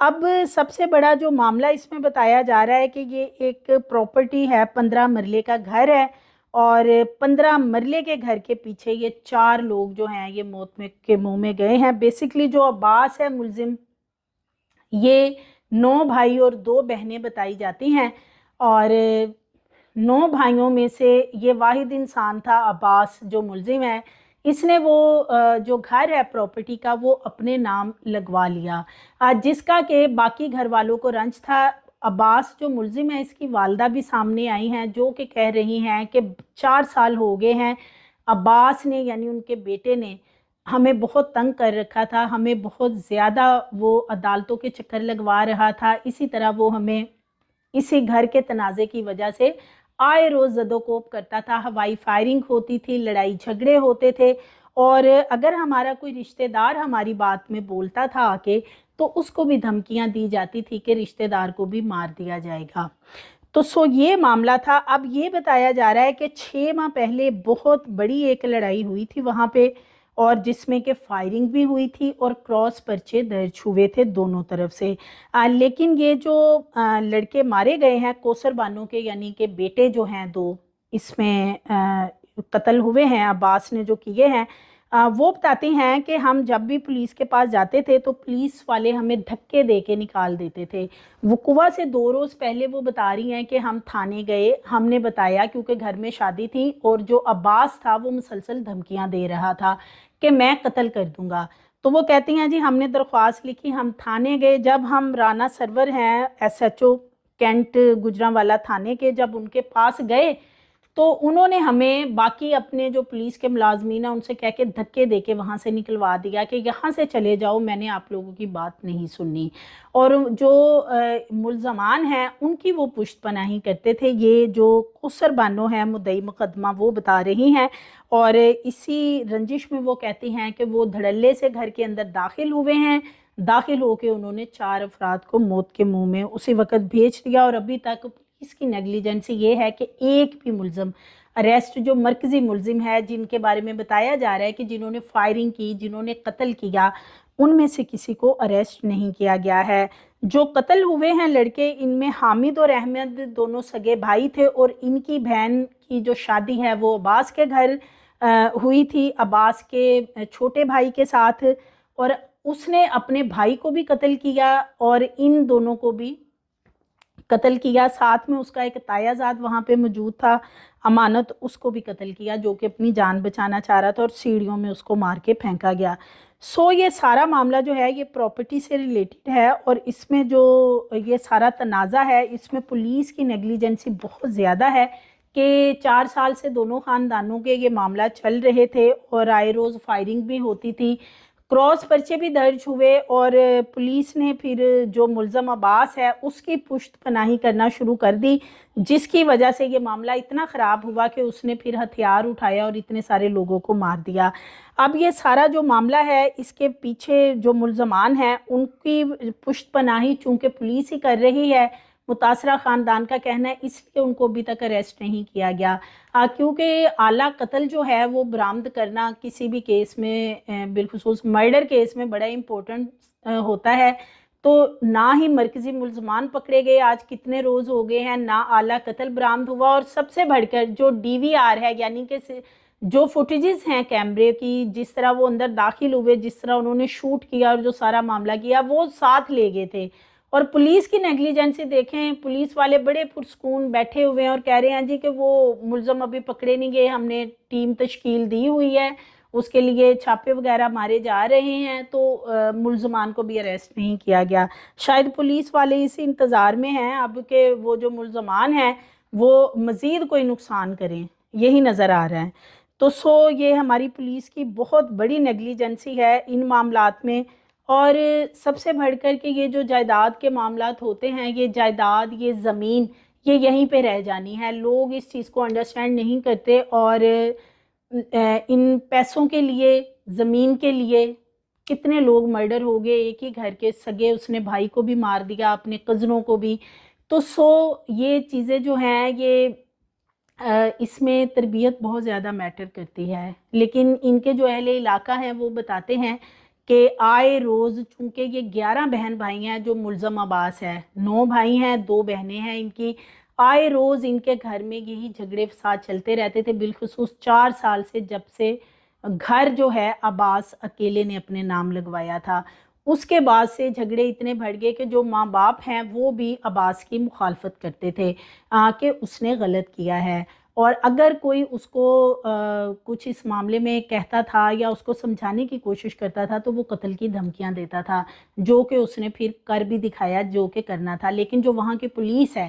اب سب سے بڑا جو معاملہ اس میں بتایا جا رہا ہے کہ یہ ایک پراپرٹی ہے، 15 مرلے کا گھر ہے، اور 15 مرلے کے گھر کے پیچھے یہ 4 لوگ جو ہیں یہ موت کے منہ میں گئے ہیں۔ بیسکلی جو عباس ہے ملزم، یہ 9 بھائی اور 2 بہنیں بتائی جاتی ہیں، اور 9 بھائیوں میں سے یہ واحد انسان تھا عباس جو ملزم ہے۔ اس نے وہ جو گھر ہے پراپرٹی کا وہ اپنے نام لگوا لیا، جس کا کہ باقی گھر والوں کو رنج تھا۔ عباس جو ملزم ہے، اس کی والدہ بھی سامنے آئی ہیں جو کہ کہہ رہی ہیں کہ 4 سال ہو گئے ہیں عباس نے، یعنی ان کے بیٹے نے ہمیں بہت تنگ کر رکھا تھا، ہمیں بہت زیادہ وہ عدالتوں کے چکر لگوا رہا تھا، اسی طرح وہ ہمیں اسی گھر کے تنازع کی وجہ سے آئے روز زد و کوب کرتا تھا، ہوائی فائرنگ ہوتی تھی، لڑائی جھگڑے ہوتے تھے، اور اگر ہمارا کوئی رشتہ دار ہماری بات میں بولتا تھا آکے تو اس کو بھی دھمکیاں دی جاتی تھی کہ رشتہ دار کو بھی مار دیا جائے گا۔ تو یہ معاملہ تھا۔ اب یہ بتایا جا رہا ہے کہ 6 ماہ پہلے بہت بڑی ایک لڑائی ہوئی تھی وہاں پہ، اور جس میں کہ فائرنگ بھی ہوئی تھی اور کراس پرچے درج ہوئے تھے دونوں طرف سے۔ لیکن یہ جو لڑکے مارے گئے ہیں کوثر بانو کے، یعنی کہ بیٹے جو ہیں 2 اس میں قتل ہوئے ہیں عباس نے جو کیے ہیں، وہ بتاتے ہیں کہ ہم جب بھی پولیس کے پاس جاتے تھے تو پولیس والے ہمیں دھکے دے کے نکال دیتے تھے۔ وقوع سے 2 روز پہلے وہ بتا رہی ہیں کہ ہم تھانے گئے، ہم نے بتایا کیونکہ گھر میں شادی تھی، اور جو عباس تھا وہ مسلسل دھمکیاں دے رہا تھا کہ میں قتل کر دوں گا۔ تو وہ کہتی ہیں جی ہم نے درخواست لکھی، ہم تھانے گئے، جب ہم رانا سرور ہیں SHO کینٹ گجرانوالہ تھانے کے، جب ان کے پاس گئے تو انہوں نے ہمیں باقی اپنے جو پولیس کے ملازمین ہیں ان سے کہہ کے دھکے دے کے وہاں سے نکلوا دیا کہ یہاں سے چلے جاؤ، میں نے آپ لوگوں کی بات نہیں سنی، اور جو ملزمان ہیں ان کی وہ پشت پناہی کرتے تھے۔ یہ جو کوثر بانو ہے مدعی مقدمہ وہ بتا رہی ہیں، اور اسی رنجش میں وہ کہتی ہیں کہ وہ دھڑلے سے گھر کے اندر داخل ہوئے ہیں، داخل ہو کے انہوں نے 4 افراد کو موت کے منہ میں اسی وقت بھیج دیا، اور ابھی تک اس کی نیگلیجنسی یہ ہے کہ ایک بھی ملزم اریسٹ، جو مرکزی ملزم ہے جن کے بارے میں بتایا جا رہا ہے کہ جنہوں نے فائرنگ کی، جنہوں نے قتل کیا، ان میں سے کسی کو اریسٹ نہیں کیا گیا ہے۔ جو قتل ہوئے ہیں لڑکے، ان میں حامد اور احمد دونوں سگے بھائی تھے، اور ان کی بہن کی جو شادی ہے وہ عباس کے گھر ہوئی تھی، عباس کے چھوٹے بھائی کے ساتھ، اور اس نے اپنے بھائی کو بھی قتل کیا اور ان دونوں کو بھی قتل کیا، ساتھ میں اس کا ایک تایا زاد وہاں پہ موجود تھا امانت، اس کو بھی قتل کیا جو کہ اپنی جان بچانا چاہ رہا تھا، اور سیڑھیوں میں اس کو مار کے پھینکا گیا۔ یہ سارا معاملہ جو ہے یہ پراپرٹی سے ریلیٹڈ ہے، اور اس میں جو یہ سارا تنازع ہے اس میں پولیس کی نیگلیجنسی بہت زیادہ ہے کہ 4 سال سے دونوں خاندانوں کے یہ معاملہ چل رہے تھے، اور آئے روز فائرنگ بھی ہوتی تھی، کراس پرچے بھی درج ہوئے، اور پولیس نے پھر جو ملزم عباس ہے اس کی پشت پناہی کرنا شروع کر دی، جس کی وجہ سے یہ معاملہ اتنا خراب ہوا کہ اس نے پھر ہتھیار اٹھایا اور اتنے سارے لوگوں کو مار دیا۔ اب یہ سارا جو معاملہ ہے اس کے پیچھے جو ملزمان ہیں ان کی پشت پناہی چونکہ پولیس ہی کر رہی ہے، متاثرہ خاندان کا کہنا ہے، اس لیے ان کو ابھی تک اریسٹ نہیں کیا گیا، کیونکہ اعلیٰ قتل جو ہے وہ برآمد کرنا کسی بھی کیس میں، بالخصوص مرڈر کیس میں بڑا امپورٹنٹ ہوتا ہے۔ تو نہ ہی مرکزی ملزمان پکڑے گئے، آج کتنے روز ہو گئے ہیں، نہ اعلیٰ قتل برآمد ہوا، اور سب سے بڑھ کر جو DVR ہے، یعنی کہ جو فوٹیجز ہیں کیمرے کی، جس طرح وہ اندر داخل ہوئے، جس طرح انہوں نے شوٹ کیا اور جو سارا معاملہ کیا، وہ ساتھ لے گئے تھے۔ اور پولیس کی نیگلیجنسی دیکھیں، پولیس والے بڑے پرسکون بیٹھے ہوئے ہیں اور کہہ رہے ہیں جی کہ وہ ملزم ابھی پکڑے نہیں گئے، ہم نے ٹیم تشکیل دی ہوئی ہے، اس کے لیے چھاپے وغیرہ مارے جا رہے ہیں، تو ملزمان کو بھی اریسٹ نہیں کیا گیا۔ شاید پولیس والے اسی انتظار میں ہیں اب کہ وہ جو ملزمان ہیں وہ مزید کوئی نقصان کریں، یہی نظر آ رہا ہے۔ تو یہ ہماری پولیس کی بہت بڑی نیگلیجنسی ہے ان معاملات میں، اور سب سے بڑھ کر کے یہ جو جائیداد کے معاملات ہوتے ہیں، یہ جائیداد، یہ زمین، یہ یہیں پہ رہ جانی ہے، لوگ اس چیز کو انڈرسٹینڈ نہیں کرتے، اور ان پیسوں کے لیے، زمین کے لیے کتنے لوگ مرڈر ہو گئے، ایک ہی گھر کے سگے، اس نے بھائی کو بھی مار دیا، اپنے کزنوں کو بھی۔ تو یہ چیزیں جو ہیں یہ اس میں تربیت بہت زیادہ میٹر کرتی ہے، لیکن ان کے جو اہل علاقہ ہیں وہ بتاتے ہیں کہ آئے روز، چونکہ یہ 11 بہن بھائی ہیں جو ملزم عباس ہے، 9 بھائی ہیں 2 بہنیں ہیں ان کی، آئے روز ان کے گھر میں یہی جھگڑے فساد چلتے رہتے تھے، بالخصوص 4 سال سے جب سے گھر جو ہے عباس اکیلے نے اپنے نام لگوایا تھا، اس کے بعد سے جھگڑے اتنے بڑھ گئے کہ جو ماں باپ ہیں وہ بھی عباس کی مخالفت کرتے تھے کہ اس نے غلط کیا ہے، اور اگر کوئی اس کو کچھ اس معاملے میں کہتا تھا یا اس کو سمجھانے کی کوشش کرتا تھا تو وہ قتل کی دھمکیاں دیتا تھا، جو کہ اس نے پھر کر بھی دکھایا جو کہ کرنا تھا۔ لیکن جو وہاں کی پولیس ہے،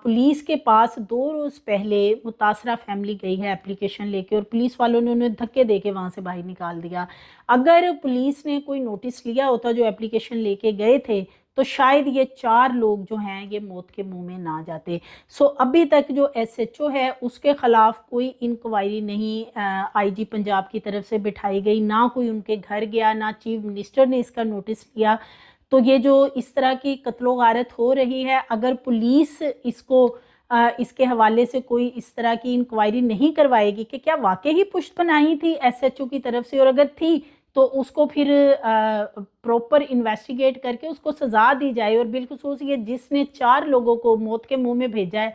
پولیس کے پاس 2 روز پہلے متاثرہ فیملی گئی ہے اپلیکیشن لے کے، اور پولیس والوں نے انہیں دھکے دے کے وہاں سے باہر نکال دیا۔ اگر پولیس نے کوئی نوٹس لیا ہوتا جو اپلیکیشن لے کے گئے تھے تو شاید یہ 4 لوگ جو ہیں یہ موت کے منہ میں نہ جاتے۔ ابھی تک جو ایس ایچ او ہے اس کے خلاف کوئی انکوائری نہیں آئی جی پنجاب کی طرف سے بٹھائی گئی، نہ کوئی ان کے گھر گیا، نہ چیف منسٹر نے اس کا نوٹس لیا۔ تو یہ جو اس طرح کی قتل و غارت ہو رہی ہے، اگر پولیس اس کے حوالے سے کوئی اس طرح کی انکوائری نہیں کروائے گی کہ کیا واقعی ہی پشت پناہی تھی ایس ایچ او کی طرف سے، اور اگر تھی تو اس کو پھر پروپر انویسٹیگیٹ کر کے اس کو سزا دی جائے، اور بالخصوص یہ جس نے 4 لوگوں کو موت کے منہ میں بھیجا ہے،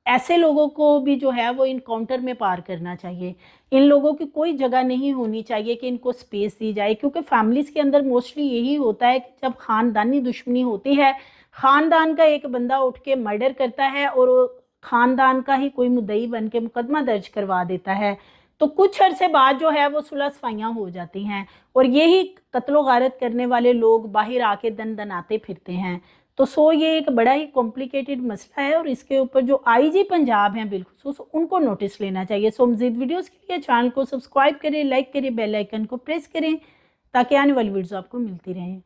ایسے لوگوں کو بھی جو ہے وہ انکاؤنٹر میں پار کرنا چاہیے۔ ان لوگوں کی کوئی جگہ نہیں ہونی چاہیے کہ ان کو سپیس دی جائے، کیونکہ فیملیز کے اندر موسٹلی یہی ہوتا ہے کہ جب خاندانی دشمنی ہوتی ہے، خاندان کا ایک بندہ اٹھ کے مرڈر کرتا ہے اور خاندان کا ہی کوئی مدعی بن کے مقدمہ درج کروا دیتا ہے، تو کچھ عرصے بعد جو ہے وہ صلح صفائیاں ہو جاتی ہیں، اور یہی قتل و غارت کرنے والے لوگ باہر آ کے دن دناتے پھرتے ہیں۔ تو یہ ایک بڑا ہی کمپلیکیٹڈ مسئلہ ہے، اور اس کے اوپر جو آئی جی پنجاب ہیں بالخصوص ان کو نوٹس لینا چاہیے۔ مزید ویڈیوز کے لیے چینل کو سبسکرائب کریں، لائک کریں، بیل آئیکن کو پریس کریں تاکہ آنے والی ویڈیوز آپ کو ملتی رہیں۔